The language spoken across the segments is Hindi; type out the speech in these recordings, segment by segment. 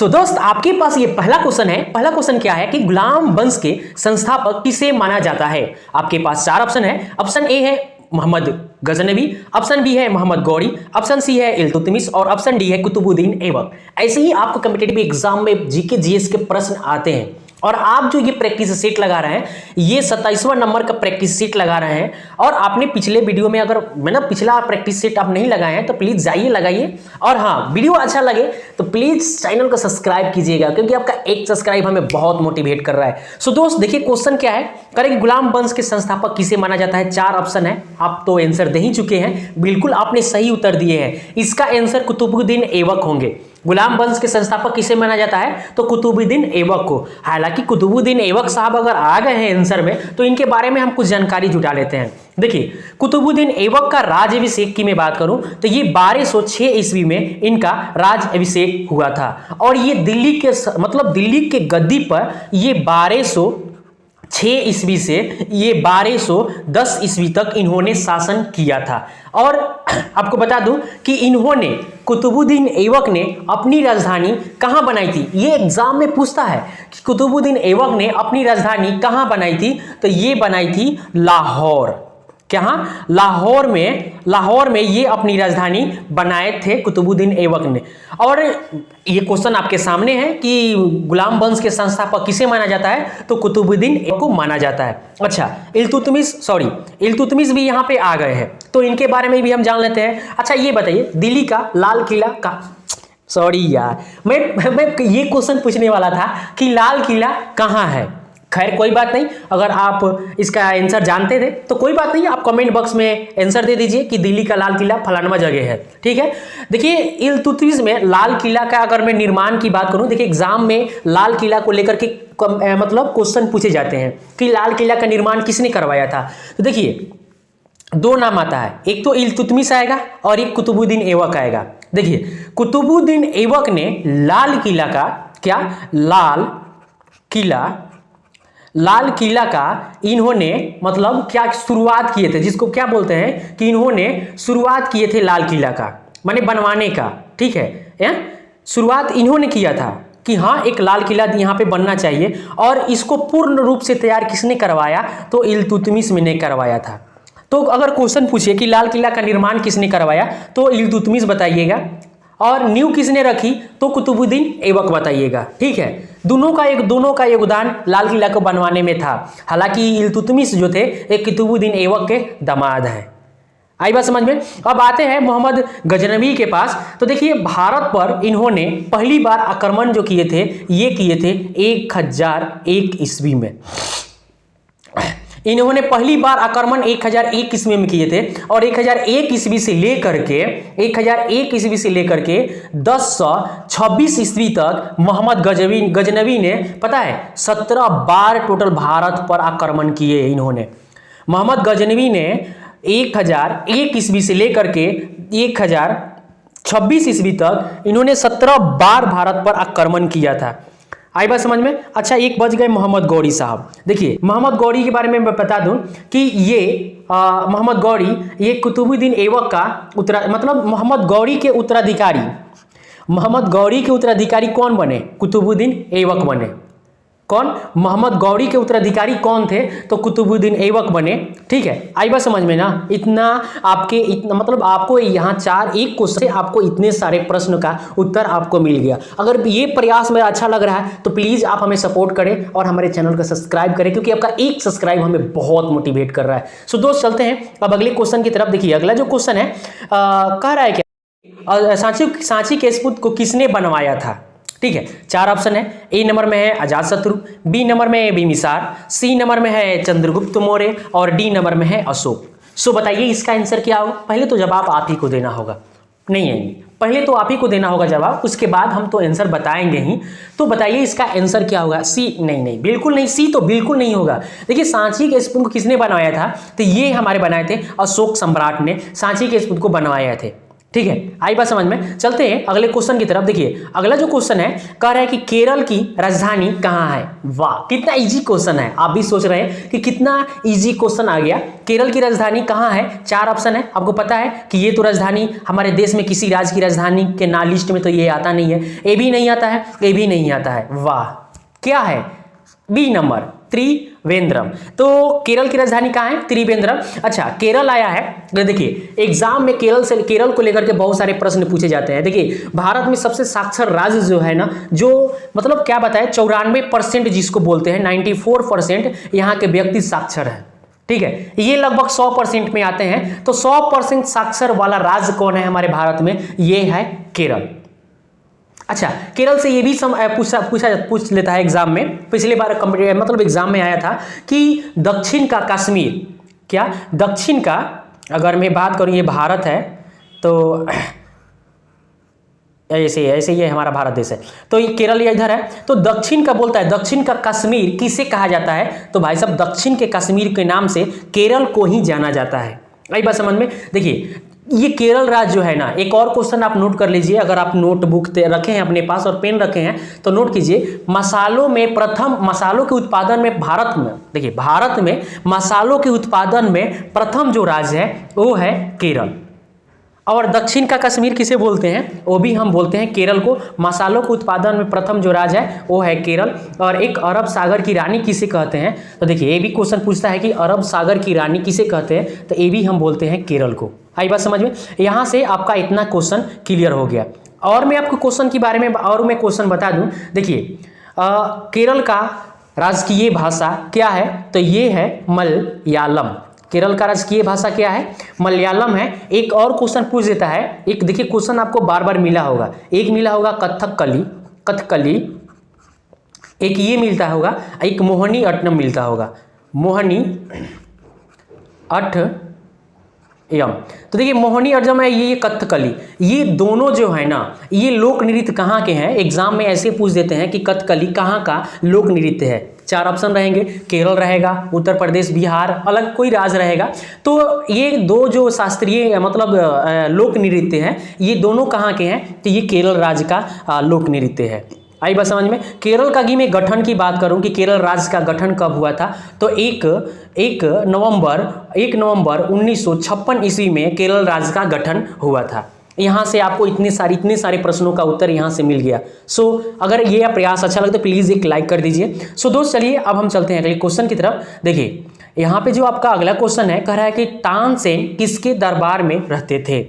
दोस्त आपके पास ये पहला क्वेश्चन है। पहला क्वेश्चन क्या है कि गुलाम वंश के संस्थापक किसे माना जाता है। आपके पास चार ऑप्शन है। ऑप्शन ए है मोहम्मद गजनवी, ऑप्शन बी है मोहम्मद गौरी, ऑप्शन सी है इल्तुतमिश और ऑप्शन डी है कुतुबुद्दीन ऐबक। ऐसे ही आपको कॉम्पिटिटिव एग्जाम में जीके जीएस के प्रश्न आते हैं और आप जो ये प्रैक्टिस सेट लगा रहे हैं, ये 27वां नंबर का प्रैक्टिस सेट लगा रहे हैं। और आपने पिछले वीडियो में अगर मतलब पिछला प्रैक्टिस सेट आप नहीं लगाए हैं तो प्लीज जाइए लगाइए। और हाँ, वीडियो अच्छा लगे तो प्लीज चैनल को सब्सक्राइब कीजिएगा, क्योंकि आपका एक सब्सक्राइब हमें बहुत मोटिवेट कर रहा है। सो दोस्त देखिए क्वेश्चन क्या है, करें गुलाम वंश के संस्थापक किसे माना जाता है। चार ऑप्शन है, आप तो आंसर दे ही चुके हैं, बिल्कुल आपने सही उत्तर दिए हैं। इसका आंसर कुतुबुद्दीन ऐबक होंगे। गुलाम वंश के संस्थापक किसे माना जाता है तो कुतुबुद्दीन ऐबक को। हालांकि कुतुबुद्दीन ऐबक साहब अगर आ गए हैं आंसर में तो इनके बारे में हम कुछ जानकारी जुटा लेते हैं। देखिए कुतुबुद्दीन ऐबक का राज्याभिषेक की मैं बात करूं तो ये 1206 ईस्वी में इनका राज्याभिषेक हुआ था। और ये दिल्ली के गद्दी पर ये 1206 ईस्वी से ये 1210 ईस्वी तक इन्होंने शासन किया था। और आपको बता दूं कि इन्होंने कुतुबुद्दीन ऐबक ने अपनी राजधानी कहां बनाई थी। ये एग्जाम में पूछता है कि कुतुबुद्दीन ऐबक ने अपनी राजधानी कहां बनाई थी, तो ये बनाई थी लाहौर। कहाँ? लाहौर में ये अपनी राजधानी बनाए थे कुतुबुद्दीन ऐबक ने। और ये क्वेश्चन आपके सामने है कि गुलाम वंश के संस्थापक किसे माना जाता है तो कुतुबुद्दीन ऐबक को माना जाता है। अच्छा, इल्तुतमिश भी यहाँ पे आ गए हैं तो इनके बारे में भी हम जान लेते हैं। अच्छा ये बताइए, दिल्ली का लाल किला का मैं ये क्वेश्चन पूछने वाला था कि लाल किला कहाँ है। खैर कोई बात नहीं, अगर आप इसका आंसर जानते थे तो कोई बात नहीं, आप कमेंट बॉक्स में आंसर दे दीजिए कि दिल्ली का लाल किला फलानवा जगह है। ठीक है, देखिए इल्तुतमिश में लाल किला का अगर मैं निर्माण की बात करूं, देखिए एग्जाम में लाल किला को लेकर के मतलब क्वेश्चन पूछे जाते हैं कि लाल किला का निर्माण किसने करवाया था। तो देखिए दो नाम आता है, एक तो इल्तुतमिश आएगा और एक कुतुबुद्दीन ऐबक आएगा। देखिए कुतुबुद्दीन ऐबक ने लाल किला का इन्होंने मतलब क्या शुरुआत किए थे, जिसको क्या बोलते हैं कि इन्होंने शुरुआत किए थे लाल किला का, माने बनवाने का। ठीक है, शुरुआत इन्होंने किया था कि हाँ एक लाल किला यहाँ पे बनना चाहिए। और इसको पूर्ण रूप से तैयार किसने करवाया तो इल्तुतमिश ने करवाया था। तो अगर क्वेश्चन पूछिए कि लाल किला का निर्माण किसने करवाया तो इल्तुतमिश बताइएगा, और नींव किसने रखी तो कुतुबुद्दीन ऐबक बताइएगा। ठीक है, दोनों का योगदान लाल किला को बनवाने में था। हालांकि इल्तुतमिश जो थे एक कुतुबुद्दीन ऐबक के दामाद हैं। आई बात समझ में। अब आते हैं मोहम्मद गजनवी के पास। तो देखिए भारत पर इन्होंने पहली बार आक्रमण जो किए थे ये किए थे 1001 ईस्वी में। इन्होंने पहली बार आक्रमण 1001 ईस्वी में किए थे और 1001 ईस्वी से लेकर के 1026 ईस्वी तक मोहम्मद गजनवी ने पता है 17 बार टोटल भारत पर आक्रमण किए। इन्होंने मोहम्मद गजनवी ने 1001 ईस्वी से लेकर के 1026 ईस्वी तक इन्होंने 17 बार भारत पर आक्रमण किया था। आई बात समझ में। अच्छा एक बच गए मोहम्मद गौरी साहब। देखिए मोहम्मद गौरी के बारे में मैं बता दूं कि ये मोहम्मद गौरी ये कुतुबुद्दीन ऐबक का मोहम्मद गौरी के उत्तराधिकारी कौन बने? कुतुबुद्दीन ऐबक बने। कौन? मोहम्मद गौरी के उत्तराधिकारी कौन थे तो कुतुबुद्दीन ऐबक बने। ठीक है, आई बात समझ में ना। आपको यहाँ एक क्वेश्चन से आपको इतने सारे प्रश्न का उत्तर आपको मिल गया। अगर ये प्रयास मेरा अच्छा लग रहा है तो प्लीज आप हमें सपोर्ट करें और हमारे चैनल को सब्सक्राइब करें, क्योंकि आपका एक सब्सक्राइब हमें बहुत मोटिवेट कर रहा है। सो दोस्त चलते हैं अब अगले क्वेश्चन की तरफ। देखिए अगला जो क्वेश्चन है कह रहा है क्या सांची के स्तूप को किसने बनवाया था। ठीक है, चार ऑप्शन है। ए नंबर में है अजातशत्रु, बी नंबर में है बिंबिसार, सी नंबर में है चंद्रगुप्त मौर्य और डी नंबर में है अशोक। सो बताइए इसका आंसर क्या होगा। पहले तो जवाब आप ही को देना होगा, नहीं आएंगे, पहले तो आप ही को देना होगा जवाब, उसके बाद हम तो आंसर बताएंगे ही। तो बताइए इसका आंसर क्या होगा। सी? नहीं, बिल्कुल नहीं, सी तो बिल्कुल नहीं होगा। देखिए सांची के स्तूप को किसने बनवाया था तो ये हमारे बनाए थे अशोक सम्राट ने सांची के स्तूप को बनवाया थे। ठीक है, आई बात समझ में। चलते हैं अगले क्वेश्चन की तरफ। देखिए अगला जो क्वेश्चन है कह रहा है कि केरल की राजधानी कहाँ है। वाह, कितना इजी क्वेश्चन है। आप भी सोच रहे हैं कि कितना इजी क्वेश्चन आ गया। केरल की राजधानी कहाँ है, 4 ऑप्शन है। आपको पता है कि ये तो राजधानी हमारे देश में किसी राज्य की राजधानी के ना लिस्ट में तो ये आता नहीं है, ए भी नहीं आता है, ए भी नहीं आता है। वाह, क्या है, बी नंबर त्रिवेंद्रम। तो केरल की राजधानी कहाँ है, त्रिवेंद्रम। अच्छा, केरल आया है। देखिए एग्जाम में केरल को लेकर के बहुत सारे प्रश्न पूछे जाते हैं। देखिए भारत में सबसे साक्षर राज्य जो है ना, जो मतलब क्या बताए 94% जिसको बोलते हैं, 94% यहाँ के व्यक्ति साक्षर है। ठीक है, ये लगभग 100% में आते हैं। तो 100% साक्षर वाला राज्य कौन है हमारे भारत में, ये है केरल। अच्छा, केरल से ये भी पूछ लेता है एग्जाम में। पिछली बार मतलब एग्जाम में आया था कि दक्षिण का कश्मीर, क्या दक्षिण का, अगर मैं बात करूं ये भारत है तो ऐसे ये हमारा भारत देश है, तो ये केरल ये इधर है। तो दक्षिण का बोलता है, दक्षिण का कश्मीर किसे कहा जाता है, तो भाई साहब दक्षिण के कश्मीर के नाम से केरल को ही जाना जाता है। आई बात समझ में। देखिए ये केरल राज्य जो है ना, एक और क्वेश्चन आप नोट कर लीजिए, अगर आप नोटबुक रखे हैं अपने पास और पेन रखे हैं तो नोट कीजिए। मसालों में प्रथम, मसालों के उत्पादन में भारत में, देखिए भारत में मसालों के उत्पादन में प्रथम जो राज्य है वो है केरल। और दक्षिण का कश्मीर किसे बोलते हैं, वो भी हम बोलते हैं केरल को। मसालों के उत्पादन में प्रथम जो राज्य है वो है केरल। और एक अरब सागर की रानी किसे कहते हैं, तो देखिए ये भी क्वेश्चन पूछता है कि अरब सागर की रानी किसे कहते हैं, तो ये भी हम बोलते हैं केरल को। आई बात समझ में। यहाँ से आपका इतना क्वेश्चन क्लियर हो गया। और मैं आपको क्वेश्चन के बारे में और मैं क्वेश्चन बता दूं। देखिए केरल का राजकीय भाषा क्या है, तो ये है मलयालम। केरल का राजकीय भाषा क्या है, मलयालम है। एक और क्वेश्चन पूछ देता है, एक देखिए क्वेश्चन आपको बार बार मिला होगा, एक मिला होगा कथकली, एक ये मिलता होगा, एक मोहिनी अट्टम मिलता होगा, मोहिनी अट्टम। तो देखिए मोहिनी अट्टम है, ये कथकली, ये दोनों जो है ना, ये लोक नृत्य कहाँ के हैं। एग्जाम में ऐसे पूछ देते हैं कि कथकली कहाँ का लोक नृत्य है। 4 ऑप्शन रहेंगे, केरल रहेगा, उत्तर प्रदेश, बिहार, अलग कोई राज्य रहेगा। तो ये दो जो शास्त्रीय मतलब लोक नृत्य हैं, ये दोनों कहाँ के हैं, तो ये केरल राज्य का लोक नृत्य है। आई बात समझ में। केरल का मैं गठन की बात करूं कि केरल राज्य का गठन कब हुआ था, तो 1 नवंबर 1956 ईस्वी में केरल राज्य का गठन हुआ था। यहाँ से आपको इतने सारे प्रश्नों का उत्तर यहाँ से मिल गया। सो अगर ये प्रयास अच्छा लगे तो प्लीज़ एक लाइक कर दीजिए। सो दोस्त चलिए अब हम चलते हैं अगले क्वेश्चन की तरफ। देखिए यहाँ पे जो आपका अगला क्वेश्चन है, कह रहा है कि तानसेन किसके दरबार में रहते थे।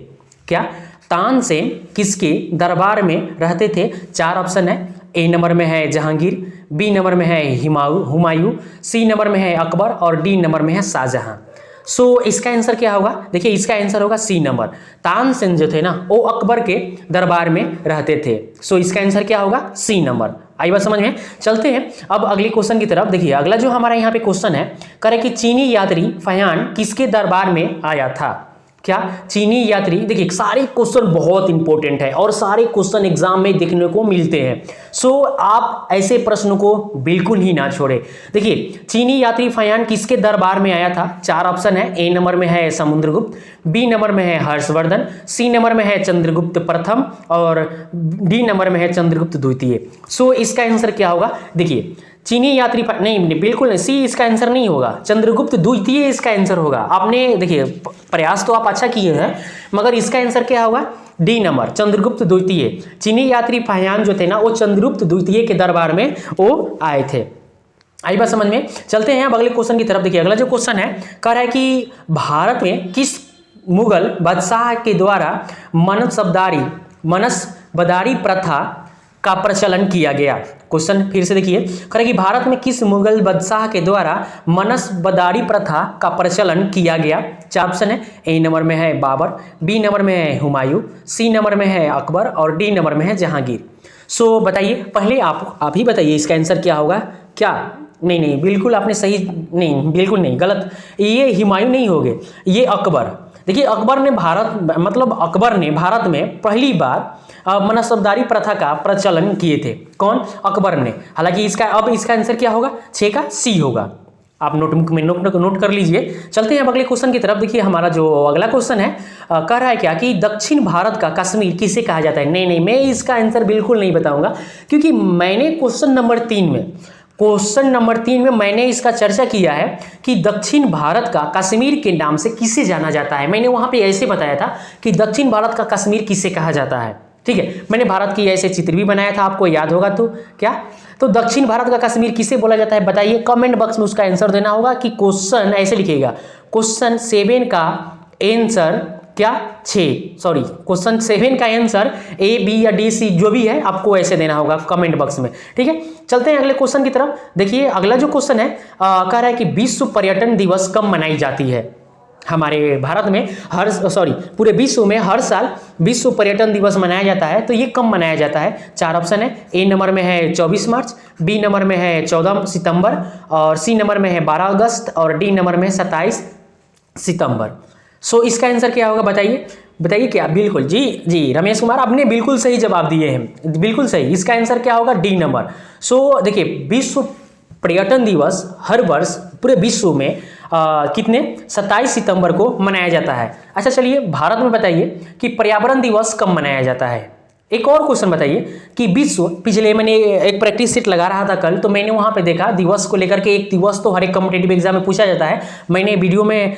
क्या तानसेन किसके दरबार में रहते थे। 4 ऑप्शन है। ए नंबर में है जहांगीर, बी नंबर में है हुमायूं, सी नंबर में है अकबर और डी नंबर में है शाहजहां। सो इसका आंसर क्या होगा, देखिए इसका आंसर होगा सी नंबर। तानसेन जो थे ना वो अकबर के दरबार में रहते थे। सो इसका आंसर क्या होगा, सी नंबर। आई बात समझ में। चलते हैं अब अगले क्वेश्चन की तरफ। देखिए अगला जो हमारा यहाँ पे क्वेश्चन है, करे कि चीनी यात्री फयान किसके दरबार में आया था। क्या चीनी यात्री, देखिए सारे क्वेश्चन बहुत इंपॉर्टेंट है और सारे क्वेश्चन एग्जाम में देखने को मिलते हैं। सो आप ऐसे प्रश्नों को बिल्कुल ही ना छोड़े। देखिए चीनी यात्री फयान किसके दरबार में आया था। 4 ऑप्शन है। ए नंबर में है समुद्रगुप्त, बी नंबर में है हर्षवर्धन, सी नंबर में है चंद्रगुप्त प्रथम और डी नंबर में है चंद्रगुप्त द्वितीय। सो इसका आंसर क्या होगा, देखिए चीनी यात्री नहीं, बिल्कुल नहीं, सी इसका आंसर नहीं होगा, चंद्रगुप्त द्वितीय इसका आंसर होगा। आपने देखिए प्रयास तो आप अच्छा किए हैं, मगर इसका आंसर क्या होगा, डी नंबर चंद्रगुप्त द्वितीय। चीनी यात्री फयान जो थे ना वो चंद्रगुप्त द्वितीय के दरबार में वो आए थे। आई बात समझ में। चलते हैं अब अगले क्वेश्चन की तरफ। देखिए अगला जो क्वेश्चन है, कह रहा है कि भारत में किस मुगल बादशाह के द्वारा मनसबदारी प्रथा का प्रचलन किया गया। क्वेश्चन फिर से देखिए, कह रहे कि भारत में किस मुगल बादशाह के द्वारा मनसबदारी प्रथा का प्रचलन किया गया। 4 ऑप्शन है। ए नंबर में है बाबर, बी नंबर में है हुमायूं, सी नंबर में है अकबर और डी नंबर में है जहांगीर। सो बताइए, पहले आप ही बताइए इसका आंसर क्या होगा। क्या नहीं बिल्कुल आपने सही नहीं, बिल्कुल नहीं, गलत। ये हुमायूं नहीं होंगे, ये अकबर। देखिए अकबर ने अकबर ने भारत में पहली बार मनसबदारी प्रथा का प्रचलन किए थे। कौन, अकबर ने। हालांकि इसका आंसर क्या होगा, 6 का सी होगा। आप नोटबुक में नोट कर लीजिए। चलते हैं अब अगले क्वेश्चन की तरफ। देखिए हमारा जो अगला क्वेश्चन है कह रहा है क्या कि दक्षिण भारत का कश्मीर किसे कहा जाता है। नहीं, मैं इसका आंसर बिल्कुल नहीं बताऊंगा, क्योंकि मैंने क्वेश्चन नंबर 3 में मैंने इसका चर्चा किया है कि दक्षिण भारत का कश्मीर के नाम से किसे जाना जाता है। मैंने वहां पे ऐसे बताया था कि दक्षिण भारत का कश्मीर किसे कहा जाता है। ठीक है, मैंने भारत की ऐसे चित्र भी बनाया था, आपको याद होगा तो क्या। तो दक्षिण भारत का कश्मीर किसे बोला जाता है बताइए। कमेंट बॉक्स में उसका आंसर देना होगा कि क्वेश्चन ऐसे लिखिएगा, क्वेश्चन 7 का आंसर क्या क्वेश्चन 7 का आंसर A, B या D, C जो भी है आपको ऐसे देना होगा कमेंट बॉक्स में। ठीक है, चलते हैं अगले क्वेश्चन की तरफ। देखिए अगला जो क्वेश्चन है कह रहा है कि विश्व पर्यटन दिवस कब मनाई जाती है। हमारे भारत में पूरे विश्व में हर साल विश्व पर्यटन दिवस मनाया जाता है। तो ये कब मनाया जाता है। 4 ऑप्शन है। ए नंबर में है 24 मार्च, बी नंबर में है 14 सितंबर और सी नंबर में है 12 अगस्त और डी नंबर में 27 सितंबर। सो इसका आंसर क्या होगा बताइए क्या। बिल्कुल जी रमेश कुमार आपने बिल्कुल सही जवाब दिए हैं, बिल्कुल सही। इसका आंसर क्या होगा डी नंबर। सो देखिए विश्व पर्यटन दिवस हर वर्ष पूरे विश्व में कितने 27 सितंबर को मनाया जाता है। अच्छा चलिए भारत में बताइए कि पर्यावरण दिवस कब मनाया जाता है। एक और क्वेश्चन बताइए कि पिछले मैंने एक प्रैक्टिस सेट लगा रहा था कल, तो मैंने वहां पे देखा दिवस को लेकर के, एक दिवस तो हर एक कॉम्पिटेटिव एग्जाम में पूछा जाता है। मैंने वीडियो में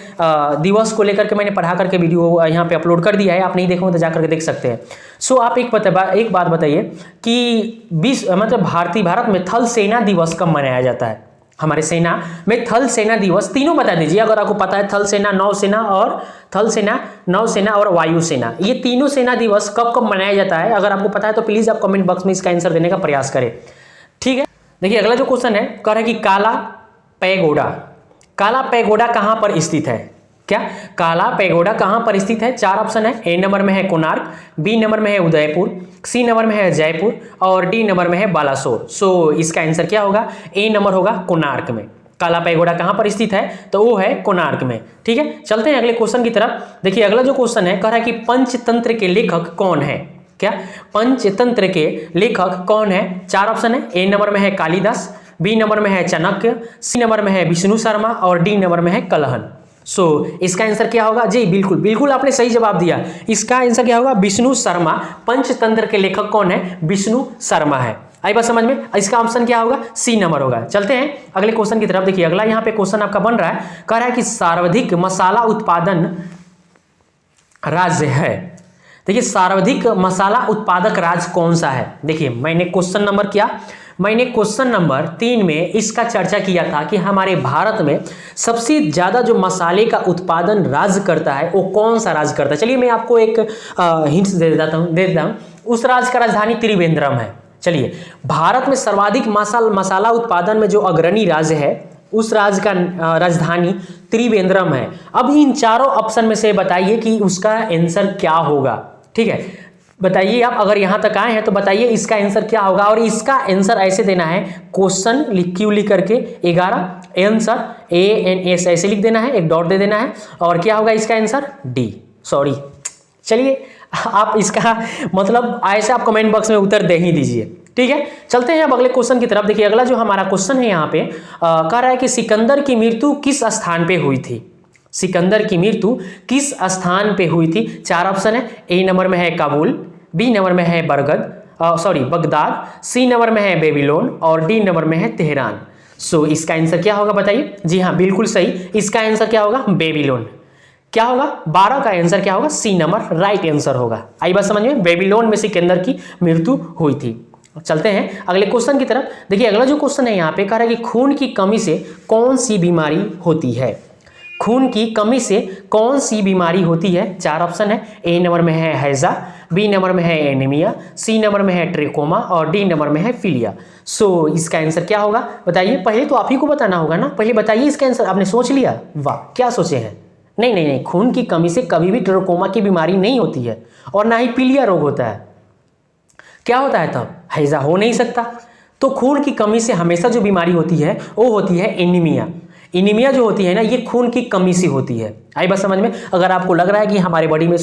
दिवस को लेकर के मैंने पढ़ा करके वीडियो यहाँ पे अपलोड कर दिया है, आप नहीं देखो तो जा करके देख सकते हैं। सो आप एक बात बताइए कि भारत में थल सेना दिवस कब मनाया जाता है। हमारे सेना में थल सेना दिवस तीनों बता दीजिए अगर आपको पता है। थल सेना, नौसेना और वायुसेना, ये तीनों सेना दिवस कब कब मनाया जाता है अगर आपको पता है तो प्लीज आप कमेंट बॉक्स में इसका आंसर देने का प्रयास करें। ठीक है, देखिए अगला जो क्वेश्चन है कह रहा है कि काला पैगोडा कहां पर स्थित है। क्या काला पैगोडा कहां पर स्थित है। 4 ऑप्शन है। ए नंबर में है कोणार्क, बी नंबर में है उदयपुर, सी नंबर में है जयपुर और डी नंबर में है बालासोर। सो इसका आंसर क्या होगा। ए नंबर होगा कोणार्क में। काला पैगोडा कहां पर स्थित है तो वो है कोणार्क में। ठीक है, चलते हैं अगले क्वेश्चन की तरफ। देखिए अगला जो क्वेश्चन है कह रहा है कि पंचतंत्र के लेखक कौन है। क्या पंचतंत्र के लेखक कौन है। 4 ऑप्शन है। ए नंबर में है कालिदास, बी नंबर में है चाणक्य, सी नंबर में है विष्णु शर्मा और डी नंबर में है कलहन। सो इसका आंसर क्या होगा। जी बिल्कुल आपने सही जवाब दिया। इसका आंसर क्या होगा विष्णु शर्मा। पंचतंत्र के लेखक कौन है, विष्णु शर्मा है। आई बात समझ में। इसका ऑप्शन क्या होगा, सी नंबर होगा। चलते हैं अगले क्वेश्चन की तरफ। देखिए अगला यहाँ पे क्वेश्चन आपका बन रहा है, कह रहा है कि सर्वाधिक मसाला उत्पादन राज्य है। देखिए सर्वाधिक मसाला उत्पादक राज्य कौन सा है। देखिए मैंने क्वेश्चन नंबर 3 में इसका चर्चा किया था कि हमारे भारत में सबसे ज्यादा जो मसाले का उत्पादन राज्य करता है वो कौन सा राज्य करता है। चलिए मैं आपको एक हिंट्स दे देता हूं। उस राज्य का राजधानी त्रिवेंद्रम है। चलिए भारत में सर्वाधिक मसाला उत्पादन में जो अग्रणी राज्य है उस राज्य का राजधानी त्रिवेंद्रम है। अब इन चारों ऑप्शन में से बताइए कि उसका आंसर क्या होगा। ठीक है, बताइए आप अगर यहां तक आए हैं तो बताइए इसका आंसर क्या होगा। और इसका आंसर ऐसे देना है, क्वेश्चन क्यू लिख करके 11 आंसर ANS ऐसे लिख देना है, एक डॉट दे देना है और क्या होगा इसका आंसर डी। चलिए आप इसका मतलब ऐसे आप कमेंट बॉक्स में उत्तर दे ही दीजिए। ठीक है, चलते हैं अब अगले क्वेश्चन की तरफ। देखिए अगला जो हमारा क्वेश्चन है यहाँ पे कह रहा है कि सिकंदर की मृत्यु किस स्थान पे हुई थी। सिकंदर की मृत्यु किस स्थान पे हुई थी। 4 ऑप्शन है। ए नंबर में है काबुल, बी नंबर में है बगदाद, सी नंबर में है बेबीलोन और डी नंबर में है तेहरान। सो इसका आंसर क्या होगा बताइए। जी हाँ बिल्कुल सही, इसका आंसर क्या होगा बेबीलोन। क्या होगा 12 का आंसर क्या होगा, सी नंबर राइट आंसर होगा। आई बात समझ में, बेबीलोन में सिकंदर की मृत्यु हुई थी। चलते हैं अगले क्वेश्चन की तरफ। देखिए अगला जो क्वेश्चन है यहाँ पे कह रहा है कि खून की कमी से कौन सी बीमारी होती है। खून की कमी से कौन सी बीमारी होती है। 4 ऑप्शन है। ए नंबर में है हैजा, बी नंबर में है एनीमिया, सी नंबर में है ट्रेकोमा और डी नंबर में है फिलिया। सो इसका आंसर क्या होगा बताइए। पहले तो आप ही को बताना होगा ना, पहले बताइए इसका आंसर। आपने सोच लिया, वाह क्या सोचे हैं। नहीं, खून की कमी से कभी भी ट्रेकोमा की बीमारी नहीं होती है और ना ही पीलिया रोग होता है। क्या होता है तब, हैजा हो नहीं सकता। तो खून की कमी से हमेशा जो बीमारी होती है वो होती है एनीमिया। एनीमिया जो होती है ना, ये खून की कमी से होती है। आई बात समझ में? अगर आपको लग रहा है कि हमारे बॉडी में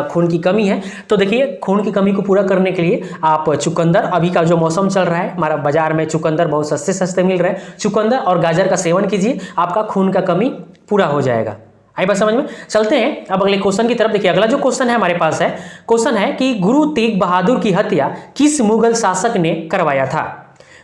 खून की कमी है, तो देखिए खून की कमी को पूरा करने के लिए आप चुकंदर, अभी का जो मौसम चल रहा है, हमारा बाजार में चुकंदर बहुत सस्ते सस्ते मिल रहे हैं, चुकंदर और गाजर का सेवन कीजिए, आपका खून का कमी पूरा हो जाएगा। आई बात समझ में? चलते हैं अब अगले क्वेश्चन की तरफ। देखिए अगला जो क्वेश्चन है हमारे पास है, क्वेश्चन है कि गुरु तेग बहादुर की हत्या किस मुगल शासक ने करवाया था?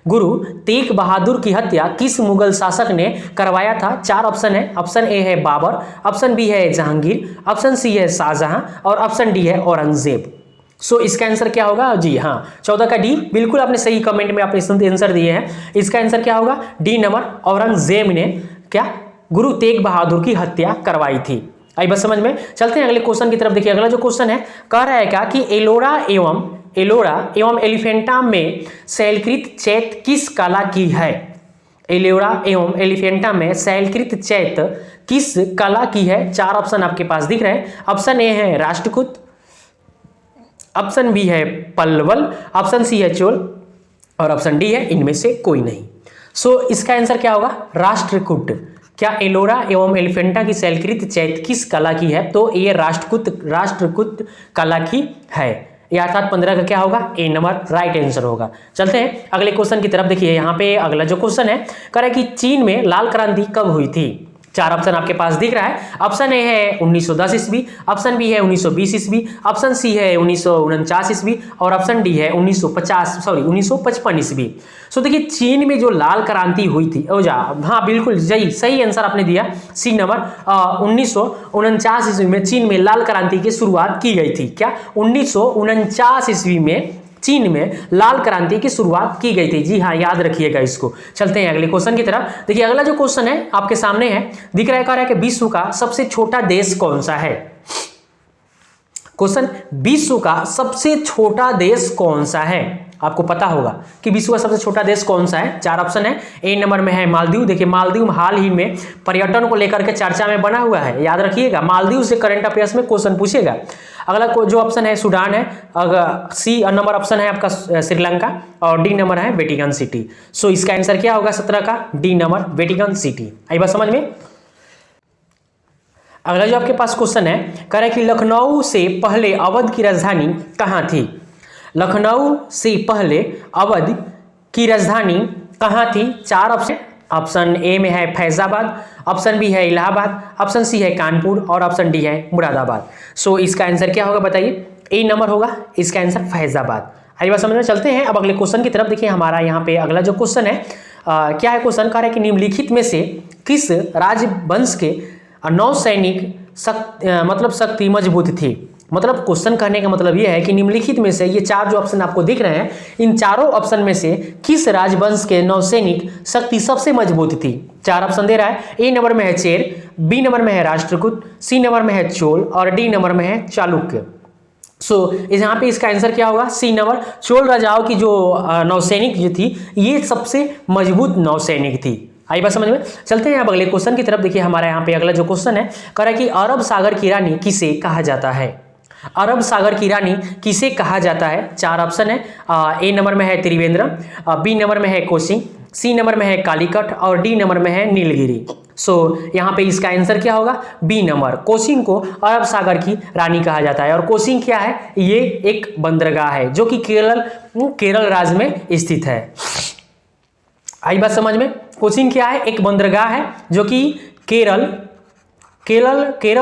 गुरु तेग बहादुर की हत्या किस मुगल शासक ने करवाया था? 4 ऑप्शन है। ऑप्शन ए है बाबर, ऑप्शन बी है जहांगीर, ऑप्शन सी है शाहजहां और ऑप्शन डी है औरंगजेब। सो इसका आंसर क्या होगा? जी हाँ, 14 का डी। बिल्कुल आपने सही कमेंट में आपने आंसर दिए हैं। इसका आंसर क्या होगा? डी नंबर, औरंगजेब ने क्या गुरु तेग बहादुर की हत्या करवाई थी। आई बस समझ में? चलते हैं अगले क्वेश्चन की तरफ। देखिए अगला जो क्वेश्चन है, कह रहा है क्या कि एलोरा एवं एलिफेंटा में शैलकृत चैत किस कला की है? एलोरा एवं एलिफेंटा में शैलकृत चैत किस कला की है? 4 ऑप्शन आपके पास दिख रहे हैं। ऑप्शन ए है राष्ट्रकूट, ऑप्शन बी है पल्लवल, ऑप्शन सी है चोल और ऑप्शन डी है इनमें से कोई नहीं। सो इसका आंसर क्या होगा? राष्ट्रकूट। क्या एलोरा एवं एलिफेंटा की शैलकृत चैत किस कला की है? तो ये राष्ट्रकूट कला की है। ये अर्थात 15 का क्या होगा? ए नंबर राइट आंसर होगा। चलते हैं अगले क्वेश्चन की तरफ। देखिए यहाँ पे अगला जो क्वेश्चन है, कह रहा है कि चीन में लाल क्रांति कब हुई थी? 4 ऑप्शन आपके पास दिख रहा है। ऑप्शन ए है 1910 ईस्वी, ऑप्शन बी है 1920 ईस्वी, ऑप्शन सी है 1949 ईस्वी और ऑप्शन डी है 1955 ईस्वी। सो देखिए चीन में जो लाल क्रांति हुई थी, हाँ बिल्कुल सही आंसर आपने दिया, सी नंबर। 1949 ईस्वी में चीन में लाल क्रांति की शुरुआत की गई थी। क्या? 1949 ईस्वी में चीन में लाल क्रांति की शुरुआत की गई थी। जी हाँ, याद रखिएगा इसको। चलते हैं अगले क्वेश्चन की तरफ। देखिए अगला जो क्वेश्चन है आपके सामने है, दिख रहा है, कह रहा है कि विश्व का सबसे छोटा देश कौन सा है? क्वेश्चन, विश्व का सबसे छोटा देश कौन सा है? आपको पता होगा कि विश्व का सबसे छोटा देश कौन सा है। 4 ऑप्शन है। ए नंबर में है मालदीव। देखिए मालदीव हाल ही में पर्यटन को लेकर के चर्चा में बना हुआ है, याद रखिएगा। मालदीव से करंट अफेयर्स में क्वेश्चन पूछेगा। अगला जो ऑप्शन है सूडान है। सी नंबर ऑप्शन है आपका श्रीलंका और डी नंबर है वेटिकन सिटी। सो इसका आंसर क्या होगा 17 का? D number Vatican City. आई बात समझ में? अगला जो आपके पास क्वेश्चन है, कह रहा है कि लखनऊ से पहले अवध की राजधानी कहाँ थी? लखनऊ से पहले अवध की राजधानी कहाँ थी? 4 ऑप्शन। ऑप्शन ए में है फैजाबाद, ऑप्शन बी है इलाहाबाद, ऑप्शन सी है कानपुर और ऑप्शन डी है मुरादाबाद। सो इसका आंसर क्या होगा बताइए? ए नंबर होगा इसका आंसर, फैजाबाद। आई बात समझ में? चलते हैं अब अगले क्वेश्चन की तरफ। देखिए हमारा यहाँ पे अगला जो क्वेश्चन है, क्या है क्वेश्चन? कह रहा है कि निम्नलिखित में से किस राजवंश के नौसैनिक शक्ति मजबूत थी? मतलब क्वेश्चन कहने का मतलब यह है कि निम्नलिखित में से, ये 4 जो ऑप्शन आपको दिख रहे हैं, इन चारों ऑप्शन में से किस राजवंश के नौसैनिक शक्ति सबसे मजबूत थी? 4 ऑप्शन दे रहा है। ए नंबर में है चेर, बी नंबर में है राष्ट्रकूट, सी नंबर में है चोल और डी नंबर में है चालुक्य। सो यहाँ पे इसका आंसर क्या होगा? C number. चोल राजाओं की जो नौसैनिक जो थी, ये सबसे मजबूत नौसैनिक थी। आई बात समझ में? चलते हैं अब अगले क्वेश्चन की तरफ। देखिए हमारा यहाँ पे अगला जो क्वेश्चन है, कह रहा है कि अरब सागर की रानी किसे कहा जाता है? अरब सागर की रानी किसे कहा जाता है? 4 ऑप्शन है। ए नंबर में है त्रिवेंद्रम, बी नंबर में है कोसी, सी नंबर में है कालीकट और डी नंबर में है नीलगिरी। सो यहाँ पे इसका आंसर क्या होगा? B number. कोचिंग को अरब सागर की रानी कहा जाता है। और कोचिंग क्या है? ये एक बंदरगाह है जो कि केरल राज्य में स्थित है। आई बात समझ में? कोचिंग क्या है? एक बंदरगाह है जो कि केरल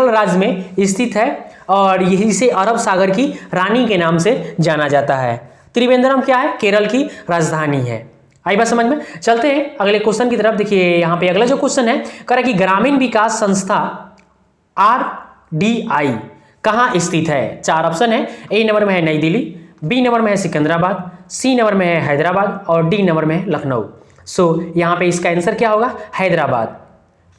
राज्य में स्थित है और यही से अरब सागर की रानी के नाम से जाना जाता है। त्रिवेंद्रम क्या है? केरल की राजधानी है। आई बात समझ में? चलते हैं अगले क्वेश्चन की तरफ। देखिए यहाँ पे अगला जो क्वेश्चन है, कह रहा है कि ग्रामीण विकास संस्था RDI कहाँ स्थित है? 4 ऑप्शन है। ए नंबर में है नई दिल्ली, बी नंबर में है सिकंदराबाद, सी नंबर में है हैदराबाद और डी नंबर में है लखनऊ। सो यहाँ पे इसका आंसर क्या होगा? हैदराबाद।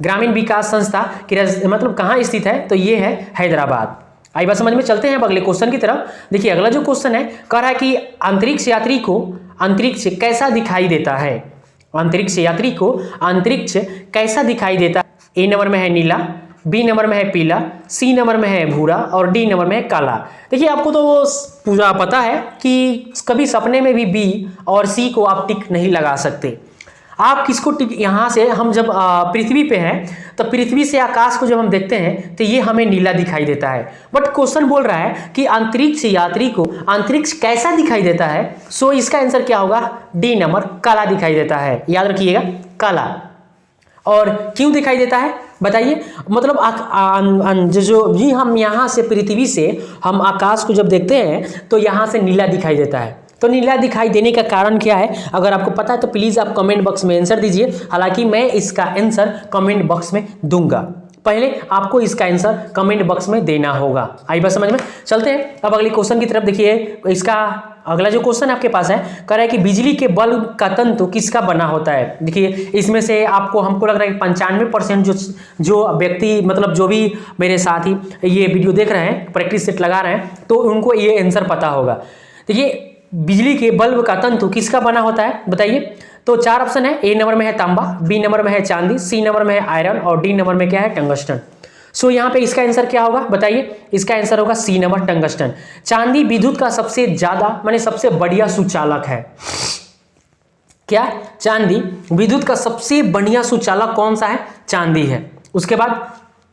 ग्रामीण विकास संस्था की मतलब कहाँ स्थित है? तो ये है हैदराबाद। आई बात समझ में? चलते हैं अब अगले क्वेश्चन की तरफ। देखिए अगला जो क्वेश्चन है, कह रहा है कि अंतरिक्ष यात्री को अंतरिक्ष कैसा दिखाई देता है? अंतरिक्ष यात्री को अंतरिक्ष कैसा दिखाई देता है? ए नंबर में है नीला, बी नंबर में है पीला, सी नंबर में है भूरा और डी नंबर में है काला। देखिए आपको तो पूरा पता है कि कभी सपने में भी बी और सी को आप टिक नहीं लगा सकते। आप किसको यहाँ से हम जब पृथ्वी पे हैं तो पृथ्वी से आकाश को जब हम देखते हैं तो ये हमें नीला दिखाई देता है। बट क्वेश्चन बोल रहा है कि अंतरिक्ष यात्री को अंतरिक्ष कैसा दिखाई देता है। सो इसका आंसर क्या होगा, डी नंबर, काला दिखाई देता है। याद रखिएगा, काला। और क्यों दिखाई देता है बताइए। मतलब जो भी हम यहाँ से पृथ्वी से हम आकाश को जब देखते हैं तो यहाँ से नीला दिखाई देता है। तो नीला दिखाई देने का कारण क्या है, अगर आपको पता है तो प्लीज़ आप कमेंट बॉक्स में आंसर दीजिए। हालांकि मैं इसका आंसर कमेंट बॉक्स में दूंगा, पहले आपको इसका आंसर कमेंट बॉक्स में देना होगा। आई बात समझ में। चलते हैं अब अगले क्वेश्चन की तरफ। देखिए इसका अगला जो क्वेश्चन आपके पास है, कह रहा है कि बिजली के बल्ब का तंतु किसका बना होता है। देखिए इसमें से हमको लग रहा है कि 95% जो व्यक्ति, मतलब जो भी मेरे साथी ये वीडियो देख रहे हैं, प्रैक्टिस सेट लगा रहे हैं, तो उनको ये आंसर पता होगा। देखिए बिजली के बल्ब का तंतु किसका बना होता है बताइए। तो 4 ऑप्शन है। ए नंबर में है तांबा, बी नंबर में है चांदी, सी नंबर में है आयरन और डी नंबर में क्या है, टंगस्टन। सो यहाँ पे इसका आंसर क्या होगा बताइए। इसका आंसर होगा सी नंबर, टंगस्टन। चांदी विद्युत का सबसे ज्यादा माने सबसे बढ़िया सुचालक है। क्या, चांदी विद्युत का सबसे बढ़िया सुचालक कौन सा है, चांदी है। उसके बाद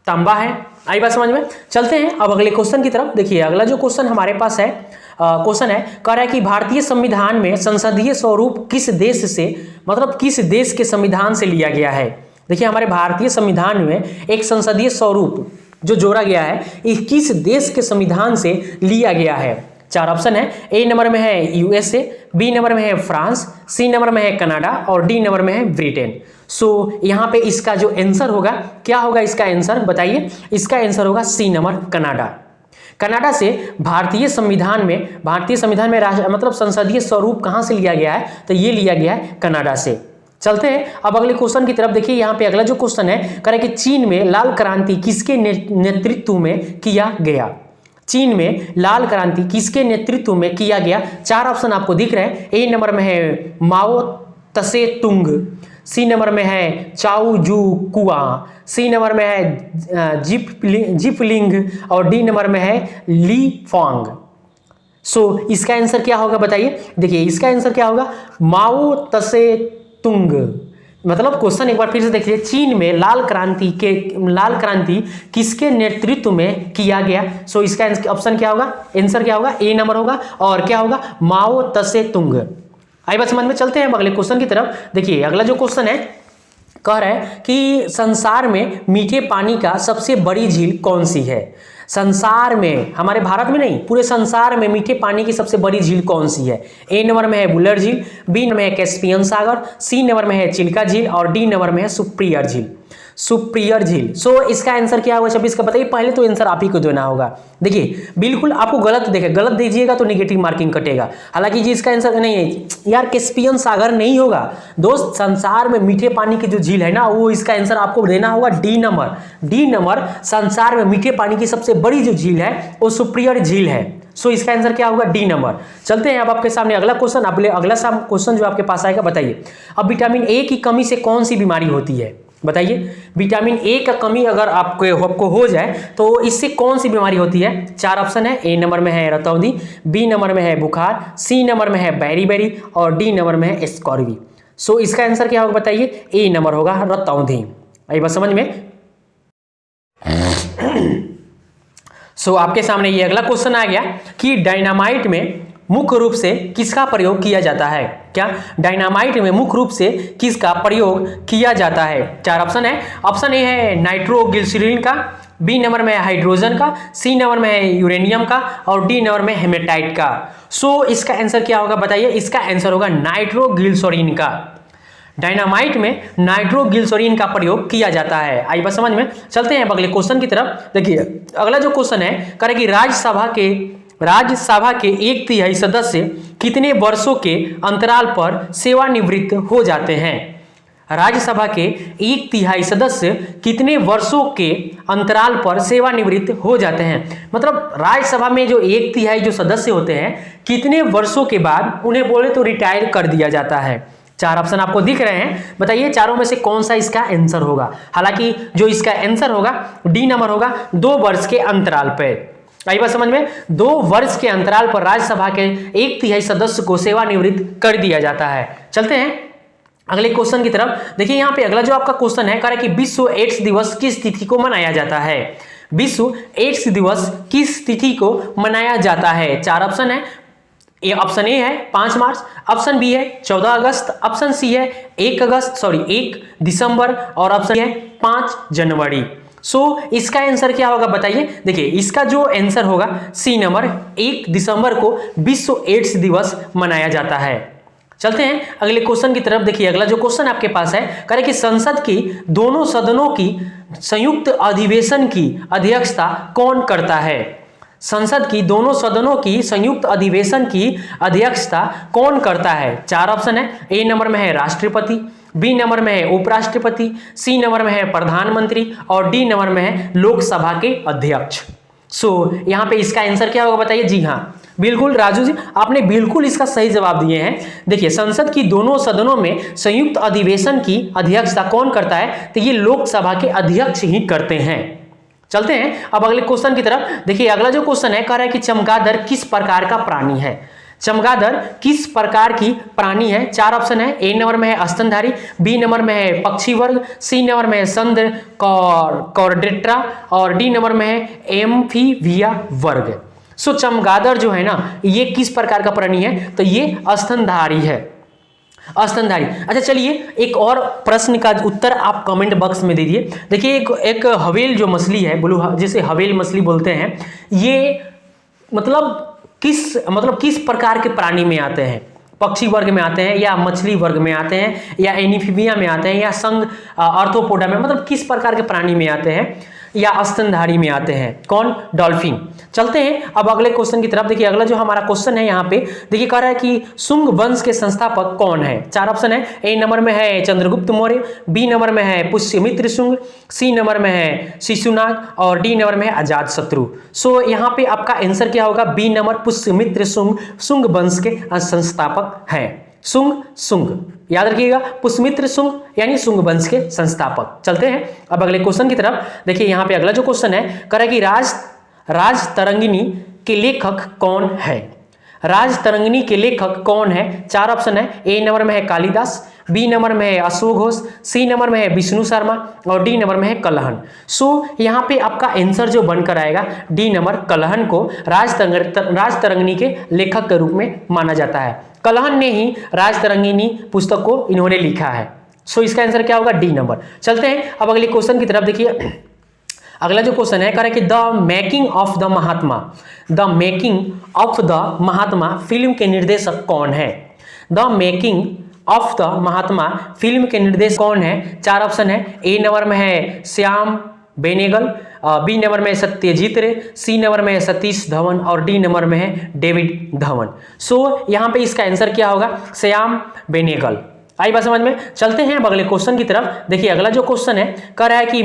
तांबा है। आई बात समझ में। चलते हैं अब अगले क्वेश्चन की तरफ। देखिए अगला जो क्वेश्चन हमारे पास है, क्वेश्चन है, कह रहा है कि भारतीय संविधान में संसदीय स्वरूप किस देश से, मतलब किस देश के संविधान से लिया गया है। देखिए हमारे भारतीय संविधान में एक संसदीय स्वरूप जो जोड़ा गया है, ये किस देश के संविधान से लिया गया है। 4 ऑप्शन है। ए नंबर में है यूएसए, बी नंबर में है फ्रांस, सी नंबर में है कनाडा और डी नंबर में है ब्रिटेन। सो यहाँ पे इसका जो आंसर होगा, क्या होगा इसका आंसर बताइए। इसका आंसर होगा सी नंबर, कनाडा। कनाडा से भारतीय संविधान में मतलब संसदीय स्वरूप कहां से लिया गया है, तो ये लिया गया है कनाडा से। चलते हैं अब अगले क्वेश्चन की तरफ। देखिए यहाँ पे अगला जो क्वेश्चन है, कह रहा है कि चीन में लाल क्रांति किसके नेतृत्व में किया गया। चीन में लाल क्रांति किसके नेतृत्व में किया गया। 4 ऑप्शन आपको दिख रहे हैं। ए नंबर में है माओ तसे तुंग, सी नंबर में है चाउ जू कुआ, सी नंबर में है जिपलिंग और डी नंबर में है ली फॉन्ग। सो इसका आंसर क्या होगा बताइए। देखिए इसका आंसर क्या होगा, माओ तसे तुंग। मतलब क्वेश्चन एक बार फिर से देखिए, चीन में लाल क्रांति किसके नेतृत्व में किया गया। सो इसका ऑप्शन क्या होगा, आंसर क्या होगा, ए नंबर होगा और क्या होगा, माओ तसे तुंग। आई बात समझ में। चलते हैं अगले क्वेश्चन की तरफ। देखिए अगला जो क्वेश्चन है, कह रहा है कि संसार में मीठे पानी का सबसे बड़ी झील कौन सी है। संसार में, हमारे भारत में नहीं, पूरे संसार में मीठे पानी की सबसे बड़ी झील कौन सी है। ए नंबर में है बुलर झील, बी नंबर में है कैस्पियन सागर, सी नंबर में है चिल्का झील और डी नंबर में है सुप्रियर झील। सुप्रियर झील। सो इसका आंसर क्या होगा 26 का बताइए। पहले तो आंसर आप ही को देना होगा। देखिए बिल्कुल आपको गलत दीजिएगा तो नेगेटिव मार्किंग कटेगा। हालांकि जी इसका आंसर नहीं है यार, कैस्पियन सागर नहीं होगा दोस्त। संसार में मीठे पानी की जो झील है ना, वो इसका आंसर आपको देना होगा डी नंबर। डी नंबर, संसार में मीठे पानी की सबसे बड़ी जो झील है वो सुप्रियर झील है। सो इसका आंसर क्या होगा, डी नंबर। चलते हैं अब आपके सामने अगला क्वेश्चन। अगला क्वेश्चन जो आपके पास आएगा बताइए। अब विटामिन ए की कमी से कौन सी बीमारी होती है बताइए। विटामिन ए का कमी अगर आपको हो जाए तो इससे कौन सी बीमारी होती है। 4 ऑप्शन है। ए नंबर में है रतौंधी, बी नंबर में है बुखार, सी नंबर में है बेरी और डी नंबर में है स्कॉर्वी। सो इसका आंसर क्या होगा बताइए। ए नंबर होगा रतौंधी। आई बात समझ में। सो आपके सामने ये अगला क्वेश्चन आ गया कि डायनामाइट में मुख्य रूप से किसका प्रयोग किया जाता है। क्या, डायनामाइट में मुख्य रूप से किसका प्रयोग किया जाता है। 4 ऑप्शन है। ऑप्शन ए है नाइट्रोग्लिसरीन का, बी नंबर में है हाइड्रोजन का, सी नंबर में है यूरेनियम का और डी नंबर में हेमेटाइट का। सो इसका आंसर क्या होगा बताइए। इसका आंसर होगा नाइट्रोग्लिसरीन का। डायनामाइट में नाइट्रोग्लिसरीन का प्रयोग किया जाता है। आई बात समझ में। चलते हैं अगले क्वेश्चन की तरफ। देखिए अगला जो क्वेश्चन है, कह रहा है कि राज्यसभा के 1/3 सदस्य कितने वर्षों के अंतराल पर सेवानिवृत्त हो जाते हैं। राज्यसभा के 1/3 सदस्य कितने वर्षों के अंतराल पर सेवानिवृत्त हो जाते हैं। मतलब राज्यसभा में जो 1/3 जो सदस्य होते हैं, कितने वर्षों के बाद उन्हें बोले तो रिटायर कर दिया जाता है। 4 ऑप्शन आपको दिख रहे हैं, बताइए चारों में से कौन सा इसका आंसर होगा। हालांकि जो इसका आंसर होगा डी नंबर होगा, 2 वर्ष के अंतराल पर। आई बात समझ में। 2 वर्ष के अंतराल पर राज्यसभा के 1/3 सदस्य को सेवानिवृत्त कर दिया जाता है। चलते हैं अगले क्वेश्चन की तरफ देखिए, यहाँ पे अगला जो आपका क्वेश्चन है कह रहा है कि विश्व एड्स दिवस किस तिथि को मनाया जाता है। विश्व एड्स दिवस किस तिथि को मनाया जाता है। चार ऑप्शन है। ऑप्शन ए है 5 मार्च, ऑप्शन बी है 14 अगस्त, ऑप्शन सी है 1 दिसंबर और ऑप्शन है 5 जनवरी। इसका आंसर क्या होगा बताइए। देखिए इसका जो आंसर होगा सी नंबर, 1 दिसंबर को विश्व एड्स दिवस मनाया जाता है। चलते हैं अगले क्वेश्चन की तरफ। देखिए अगला जो क्वेश्चन आपके पास है कह रहे कि संसद की दोनों सदनों की संयुक्त अधिवेशन की अध्यक्षता कौन करता है। संसद की दोनों सदनों की संयुक्त अधिवेशन की अध्यक्षता कौन करता है। चार ऑप्शन है। ए नंबर में है राष्ट्रपति, बी नंबर में है उपराष्ट्रपति, सी नंबर में है प्रधानमंत्री और डी नंबर में है लोकसभा के अध्यक्ष। यहाँ पे इसका आंसर क्या होगा बताइए। जी हाँ, बिल्कुल राजू जी, आपने बिल्कुल इसका सही जवाब दिए हैं। देखिए संसद की दोनों सदनों में संयुक्त अधिवेशन की अध्यक्षता कौन करता है, तो ये लोकसभा के अध्यक्ष ही करते हैं। चलते हैं अब अगले क्वेश्चन की तरफ। देखिए अगला जो क्वेश्चन है कह रहा है कि चमगादड़ किस प्रकार का प्राणी है। चमगादड़ किस प्रकार की प्राणी है। चार ऑप्शन है। ए नंबर में है स्तनधारी, बी नंबर में है पक्षी वर्ग, सी नंबर में है संद कॉर्डेट्रा और डी नंबर में है एम्फीबिया वर्ग। चमगादड़ जो है ना ये किस प्रकार का प्राणी है, तो ये स्तनधारी है, स्तनधारी। अच्छा चलिए एक और प्रश्न का उत्तर आप कमेंट बॉक्स में दीजिए। देखिए एक हवेल जो मछली है, ब्लू जिसे हवेल मछली बोलते हैं, ये मतलब किस प्रकार के प्राणी में आते हैं। पक्षी वर्ग में आते हैं या मछली वर्ग में आते हैं या एनीफीबिया में आते हैं या संघ आर्थ्रोपोडा में, मतलब किस प्रकार के प्राणी में आते हैं या स्तनधारी में आते हैं। कौन? डॉल्फिन। चलते हैं अब अगले क्वेश्चन की तरफ। देखिए अगला जो हमारा क्वेश्चन है यहाँ पे देखिए कह रहा है कि शुंग वंश के संस्थापक कौन है। चार ऑप्शन है। ए नंबर में है चंद्रगुप्त मौर्य, बी नंबर में है पुष्यमित्र शुंग, सी नंबर में है शिशुनाग और डी नंबर में है अजातशत्रु। यहाँ पे आपका आंसर क्या होगा। बी नंबर पुष्यमित्र शुंग वंश के संस्थापक हैं। शुंग याद रखिएगा, पुष्यमित्र शुंग यानी शुंग वंश के संस्थापक। चलते हैं अब अगले क्वेश्चन की तरफ। देखिए यहाँ पे अगला जो क्वेश्चन है कह रहा है कि राजतरंगिणी के लेखक कौन है। राजतरंगिणी के लेखक कौन है। चार ऑप्शन है। ए नंबर में है कालिदास, बी नंबर में है अशोक घोष, सी नंबर में है विष्णु शर्मा और डी नंबर में है कलहन। यहाँ पे आपका आंसर जो बनकर आएगा डी नंबर, कलहन को राजतरंगिणी के लेखक के रूप में माना जाता है। कलहन ने ही राजतरंगिणी पुस्तक को इन्होंने लिखा है। इसका आंसर क्या होगा। D number. चलते हैं अब अगले क्वेश्चन की तरफ। देखिए अगला जो क्वेश्चन है कह रहा है कि the making of the Mahatma film के निर्देशक कौन है। The making of the Mahatma film के निर्देशक कौन है। चार ऑप्शन है। ए नंबर में है श्याम बेनेगल, बी नंबर में है सत्यजीत रे, सी नंबर में है सतीश धवन और डी नंबर में है डेविड धवन। यहाँ पे इसका आंसर क्या होगा। श्याम बेनेगल। आई बात समझ में। चलते हैं अब अगले क्वेश्चन की तरफ। देखिए अगला जो क्वेश्चन है कह रहा है कि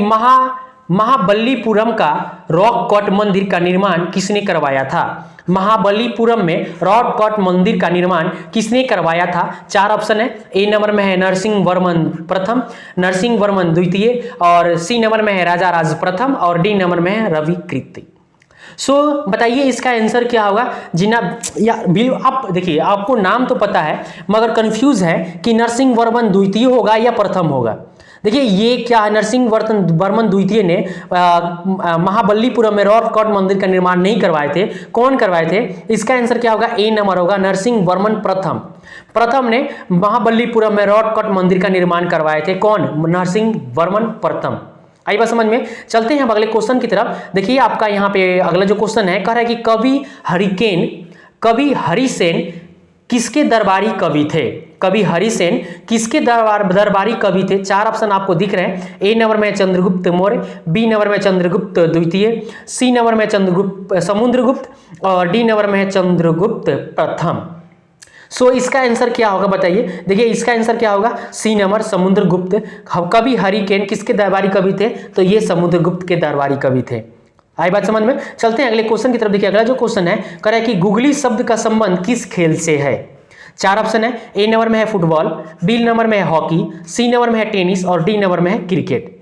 महाबलीपुरम का रॉक कट मंदिर का निर्माण किसने करवाया था। महाबलीपुरम में रॉक कट मंदिर का निर्माण किसने करवाया था। चार ऑप्शन है। ए नंबर में है नरसिंह वर्मन प्रथम, नरसिंह वर्मन द्वितीय और सी नंबर में है राजा राज प्रथम और डी नंबर में है रवि कीर्ति। बताइए इसका आंसर क्या होगा। आप देखिए आपको नाम तो पता है मगर कंफ्यूज है कि नरसिंह वर्मन द्वितीय होगा या प्रथम होगा। देखिए ये क्या है, नरसिंह वर्मन द्वितीय ने महाबलीपुरम में रॉक कट मंदिर का निर्माण नहीं करवाए थे। कौन करवाए थे। इसका आंसर क्या होगा। ए नंबर होगा नरसिंह वर्मन प्रथम ने महाबलीपुरम में रॉक कट मंदिर का निर्माण करवाए थे। कौन। नरसिंह वर्मन प्रथम। आई बात समझ में। चलते हैं अब अगले क्वेश्चन की तरफ। देखिए आपका यहाँ पे अगला जो क्वेश्चन है कह रहा है कि कवि हरिसेन किसके दरबारी कवि थे। कवि हरिसेन किसके दरबारी कवि थे। चार ऑप्शन आपको दिख रहे हैं। ए नंबर में चंद्रगुप्त मौर्य, बी नंबर में चंद्रगुप्त द्वितीय, सी नंबर में समुद्रगुप्त और डी नंबर में है चंद्रगुप्त प्रथम। इसका आंसर क्या होगा बताइए। देखिए इसका आंसर क्या होगा। C number Samudragupta. कवि हरिसेन किसके दरबारी कवि थे, तो ये समुद्रगुप्त के दरबारी कवि थे। आई बात समझ में। चलते हैं अगले क्वेश्चन की तरफ। देखिए अगला जो क्वेश्चन है कह रहा है कि गुगली शब्द का संबंध किस खेल से है। चार ऑप्शन है। ए नंबर में है फुटबॉल, बी नंबर में है हॉकी, सी नंबर में है टेनिस और डी नंबर में है क्रिकेट।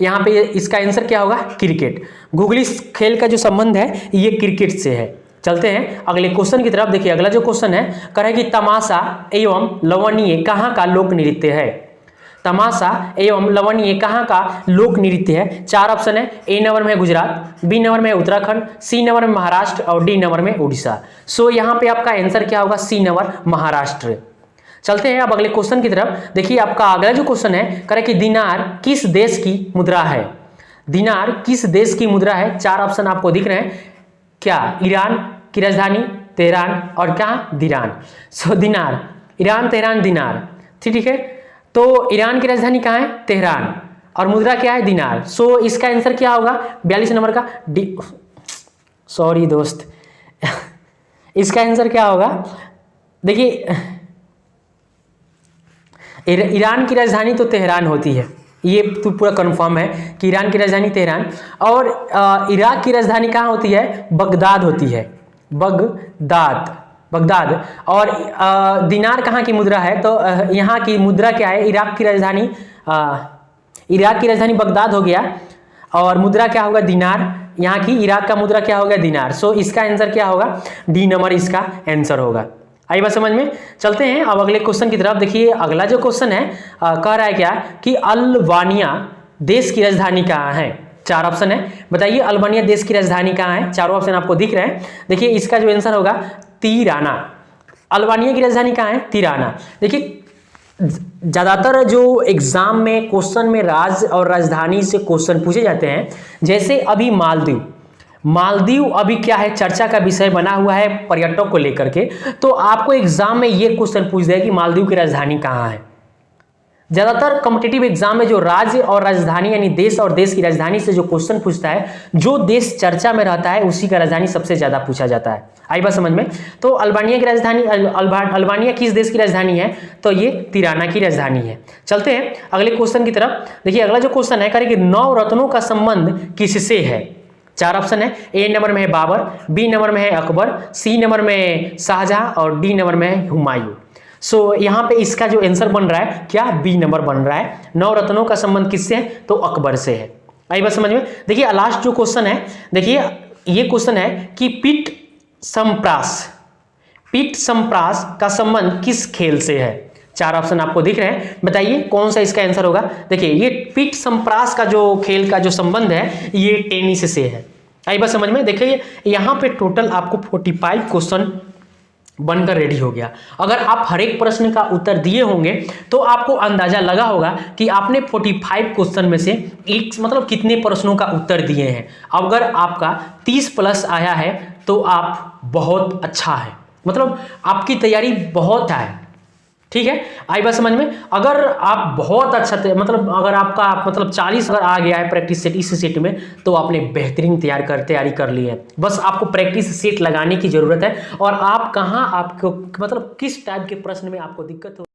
यहाँ पे इसका आंसर क्या होगा। क्रिकेट। गुगली खेल का जो संबंध है ये क्रिकेट से है। चलते हैं अगले क्वेश्चन की तरफ। देखिए अगला जो क्वेश्चन है कह रहा है कि तमाशा एवं लवणीय कहाँ का लोक नृत्य है। तमाशा एवं लवणीय कहाँ का लोक नृत्य है। 4 ऑप्शन है। ए नंबर में है गुजरात, बी नंबर में है उत्तराखंड, सी नंबर में महाराष्ट्र और डी नंबर में उड़ीसा। सो यहाँ पे आपका आंसर क्या होगा, सी नंबर महाराष्ट्र। चलते हैं अब अगले क्वेश्चन की तरफ। देखिए आपका अगला जो क्वेश्चन है कह रहा है कि दिनार किस देश की मुद्रा है। दिनार किस देश की मुद्रा है। 4 ऑप्शन आपको दिख रहे हैं। क्या, ईरान की राजधानी तेहरान और क्या, दीरान। सो दिनार, ईरान, तेहरान, दिनार। ठीक है, तो ईरान की राजधानी कहाँ है, तेहरान, और मुद्रा क्या है, दिनार। सो इसका आंसर क्या होगा 42 नंबर का डी। सॉरी दोस्त इसका आंसर क्या होगा, देखिए ईरान की राजधानी तो तेहरान होती है, ये तो पूरा कंफर्म है कि ईरान की राजधानी तेहरान, और इराक की राजधानी कहाँ होती है, बगदाद होती है, बगदाद। और दिनार कहाँ की मुद्रा है, तो यहाँ की मुद्रा क्या है, इराक की राजधानी बगदाद हो गया, और मुद्रा क्या होगा, दिनार। यहाँ की इराक का मुद्रा क्या होगा, दिनार। सो इसका आंसर क्या होगा, डी नंबर इसका आंसर होगा। आई बात समझ में। चलते हैं अब अगले क्वेश्चन की तरफ। देखिए अगला जो क्वेश्चन है कह रहा है क्या कि अल्बानिया देश की राजधानी कहाँ है। 4 ऑप्शन है, बताइए अल्बानिया देश की राजधानी कहाँ है। चारों ऑप्शन आपको दिख रहे हैं। देखिए इसका जो आंसर होगा तिराना। अल्बानिया की राजधानी कहाँ है, तिराना। देखिए ज़्यादातर जो एग्जाम में क्वेश्चन में राज्य और राजधानी से क्वेश्चन पूछे जाते हैं, जैसे अभी मालदीव अभी क्या है, चर्चा का विषय बना हुआ है पर्यटकों को लेकर के, तो आपको एग्जाम में ये क्वेश्चन पूछ देगा कि मालदीव की राजधानी कहाँ है। ज्यादातर कॉम्पिटिटिव एग्जाम में जो राज्य और राजधानी यानी देश और देश की राजधानी से जो क्वेश्चन पूछता है, जो देश चर्चा में रहता है उसी का राजधानी सबसे ज्यादा पूछा जाता है। आई बात समझ में। तो अल्बानिया की राजधानी, अल्बानिया किस देश की राजधानी है, तो ये तिराना की राजधानी है। चलते हैं अगले क्वेश्चन की तरफ। देखिए अगला जो क्वेश्चन है कि 9 रत्नों का संबंध किससे है। 4 ऑप्शन है। ए नंबर में है बाबर, बी नंबर में है अकबर, सी नंबर में शाहजहां और डी नंबर में है हुमायूं। सो यहाँ पे इसका जो आंसर बन रहा है क्या, बी नंबर बन रहा है। 9 रत्नों का संबंध किससे है, तो अकबर से है। आई बात समझ में। देखिए लास्ट जो क्वेश्चन है, देखिए ये क्वेश्चन है कि पीठ संप्रास का संबंध किस खेल से है। 4 ऑप्शन आपको दिख रहे हैं, बताइए कौन सा इसका आंसर होगा। देखिए ये पीठ संप्रास का जो खेल का जो संबंध है ये टेनिस से है। आई बात समझ में। देखिए यहाँ पे टोटल आपको 45 क्वेश्चन बनकर रेडी हो गया। अगर आप हर एक प्रश्न का उत्तर दिए होंगे तो आपको अंदाजा लगा होगा कि आपने 45 क्वेश्चन में से एक मतलब कितने प्रश्नों का उत्तर दिए हैं। अगर आपका 30 प्लस आया है तो आप बहुत अच्छा है, मतलब आपकी तैयारी बहुत है। ठीक है, आई बात समझ में। अगर आप बहुत अच्छा मतलब अगर आपका मतलब 40 अगर आ गया है प्रैक्टिस सेट इस सेट में, तो आपने बेहतरीन तैयारी कर ली है। बस आपको प्रैक्टिस सेट लगाने की जरूरत है। और आप कहाँ आपको मतलब किस टाइप के प्रश्न में आपको दिक्कत हो